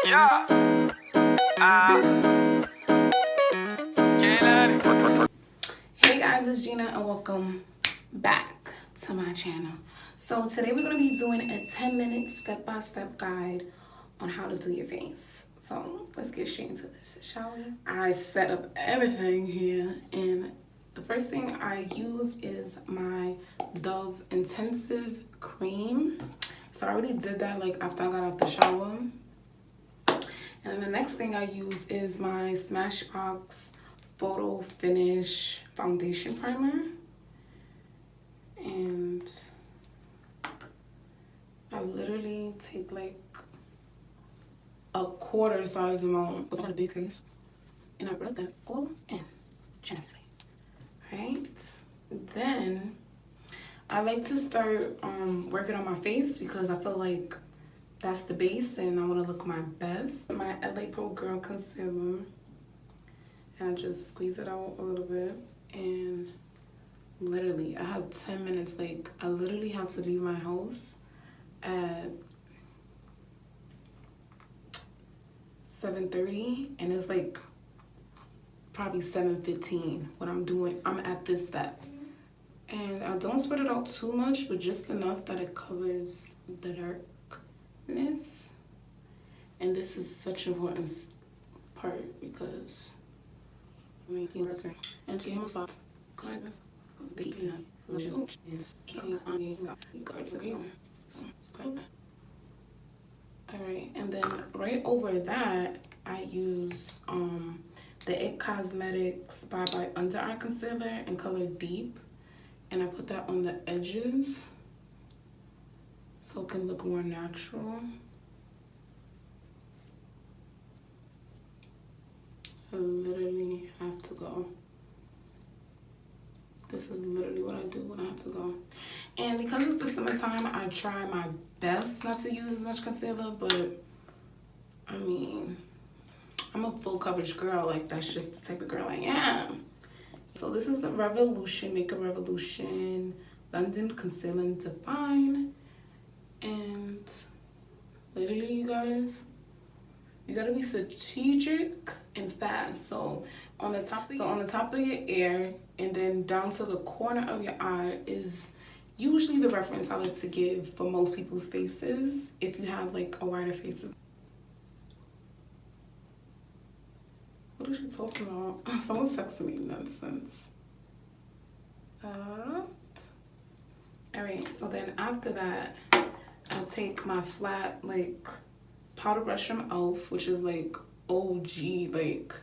Yeah. Hey guys, it's Gina and welcome back to my channel. So today we're going to be doing a 10-minute step-by-step guide on how to do your face. So let's get straight into this, shall we? I set up everything here, and the first thing I use is my Dove Intensive Cream. So I already did that like after I got out the shower. And then the next thing I use is my Smashbox Photo Finish Foundation Primer. And I literally take like a quarter size amount because I got a big face. And I rub that all in generously. Right? Then I like to start working on my face because I feel like that's the base and I want to look my best. My LA Pro Girl Concealer. And I just squeeze it out a little bit. And literally, I have 10 minutes. Like, I literally have to leave my house at 7:30. And it's like probably 7:15 when I'm at this step. And I don't spread it out too much, but just enough that it covers the darkness. And this is such an important part because I mean, and game of thoughts, kindness, is keeping on you. Alright, and then right over that, I use the It Cosmetics by Under Eye Concealer in color Deep. And I put that on the edges so it can look more natural. I literally have to go. This is literally what I do when I have to go. And because it's the summertime, I try my best not to use as much concealer, but I mean, I'm a full coverage girl. Like, that's just the type of girl I am. So this is the Revolution, Makeup Revolution London Conceal and Define. And literally, you guys, you gotta be strategic and fast. So on the top of your ear and then down to the corner of your eye is usually the reference I like to give for most people's faces if you have like a wider face. What is she talking about? Someone's texting me nonsense. Alright, so then after that, I'll take my flat like powder brush from e.l.f., which is like OG. Like,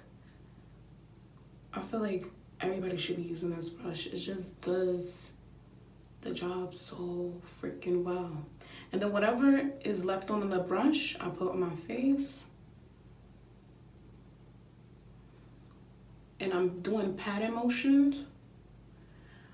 I feel like everybody should be using this brush. It just does the job so freaking well. And then whatever is left on the brush, I put on my face. And I'm doing pattern motions.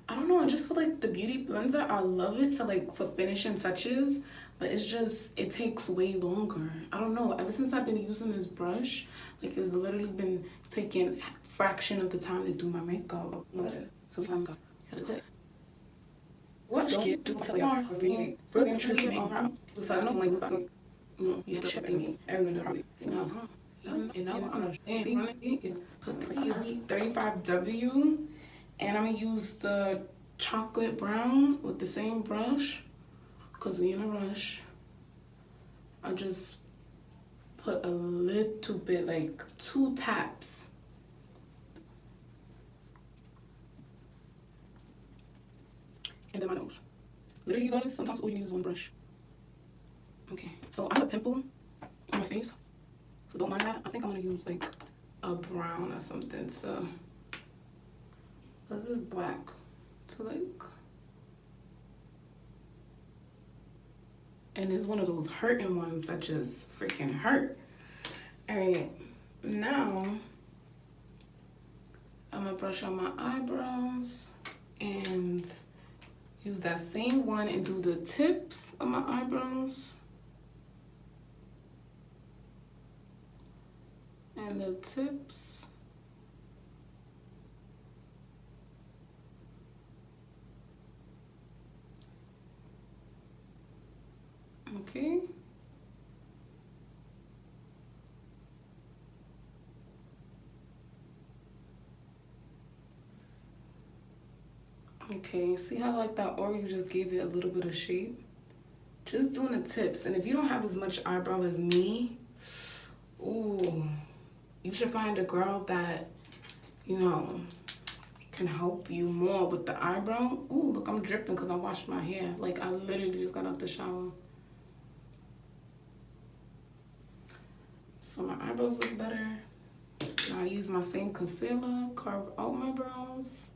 I don't know, I just feel like the Beauty Blender, I love it to like for finishing touches, but it's just, it takes way longer. I don't know, ever since I've been using this brush, like it's literally been taking a fraction of the time to do my makeup. So I'm going to watch it do until they are for interesting on. So I know like you have to check me every minute. And now I'm gonna put the 35W. And I'm gonna use the chocolate brown with the same brush because we in a rush. I just put a little bit, like 2 taps. And then my nose. Literally, you guys, sometimes all you need is one brush. Okay, so I have a pimple on my face, so don't mind that. I think I'm gonna use like a brown or something, so this is black to like, and it's one of those hurting ones that just freaking hurt. All right, now I'm gonna brush on my eyebrows and use that same one and do the tips of my eyebrows and the tips. Okay. Okay, see how like that Oreo just gave it a little bit of shape? Just doing the tips. And if you don't have as much eyebrow as me, ooh, you should find a girl that, you know, can help you more with the eyebrow. Ooh, look, I'm dripping because I washed my hair. Like, I literally just got out the shower. So my eyebrows look better. Now I use my same concealer, carve out my brows.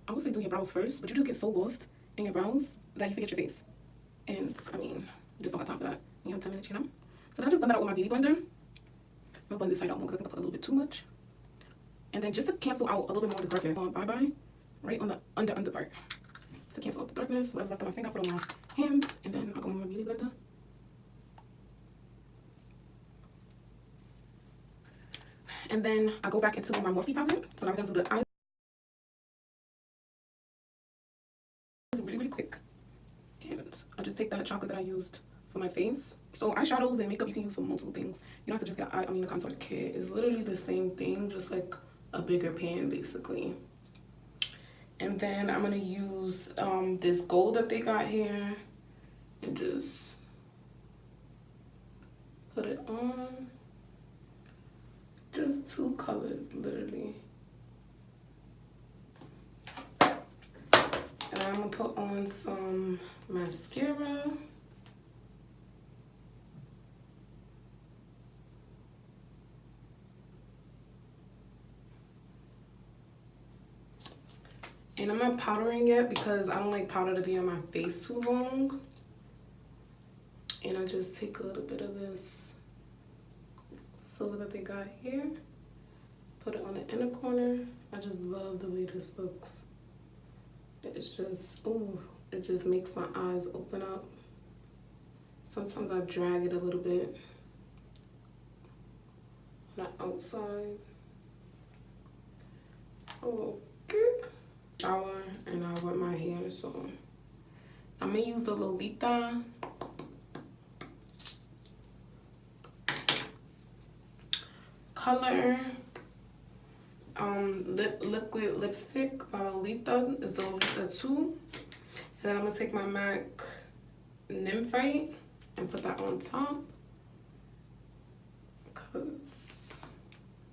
I would say do your brows first, but you just get so lost in your brows that you forget your face. And I mean, you just don't have time for that. You have 10 minutes, you know? So then I just blend that out with my beauty blender. I'm gonna blend this side out more because I think I put a little bit too much. And then just to cancel out a little bit more of the darkness, bye-bye, right on the under part. To cancel out the darkness, whatever's left on my finger, I put on my hands, and then I go with my beauty blender. And then I go back into my Morphe palette. So now we're gonna do the eyes really, really quick. And I just take that chocolate that I used for my face. So eyeshadows and makeup you can use for multiple things. You don't have to just get a contour kit. It's literally the same thing, just like a bigger pan basically. And then I'm gonna use this gold that they got here and just put it on. Just 2 colors, literally. And I'm gonna put on some mascara. And I'm not powdering yet because I don't like powder to be on my face too long. And I just take a little bit of this silver that they got here, put it on the inner corner. I just love the way this looks. It's just, ooh, it just makes my eyes open up. Sometimes I drag it a little bit on the outside. Okay. Shower and I wet my hair, so I'm gonna use the Lolita color liquid lipstick. Lolita is the Lolita 2. And then I'm gonna take my MAC Nymphite and put that on top because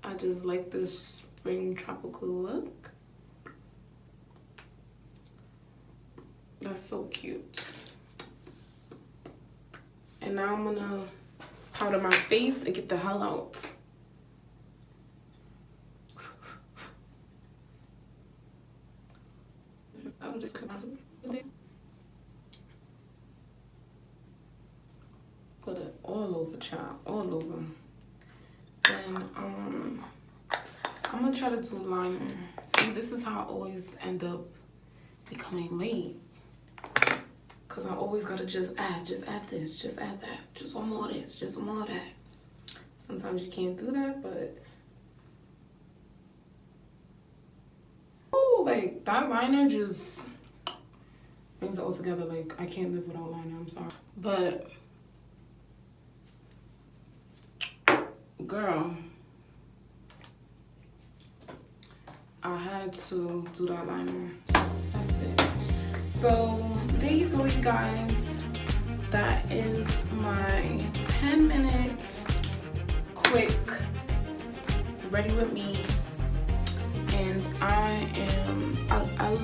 I just like this spring tropical look. That's so cute. And now I'm gonna powder my face and get the hell out. I'm just put it all over, child, all over. Then I'm gonna try to do liner. See, this is how I always end up becoming late. Cause I always gotta just add this, just add that, just one more of this, just one more of that. Sometimes you can't do that, but ooh, like that liner just brings it all together. Like I can't live without liner, I'm sorry. But girl, I had to do that liner. That's it. So there you go, you guys. That is my 10-minute quick ready with me. And I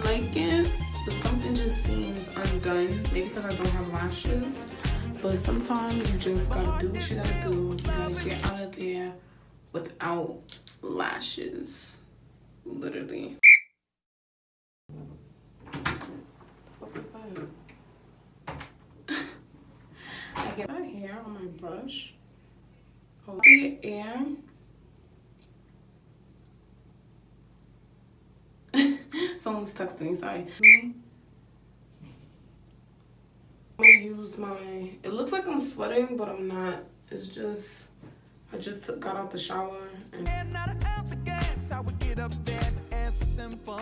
like it, but something just seems undone. Maybe because I don't have lashes. But sometimes you just gotta do what you gotta do. You gotta get out of there without lashes. Literally. What is that? I get my hair on my brush. Hold the air. Someone's texting me, sorry. I'm gonna use my, it looks like I'm sweating, but I'm not. It's just, I just got out the shower and not an ounce of gas. I would get up there and answer simple.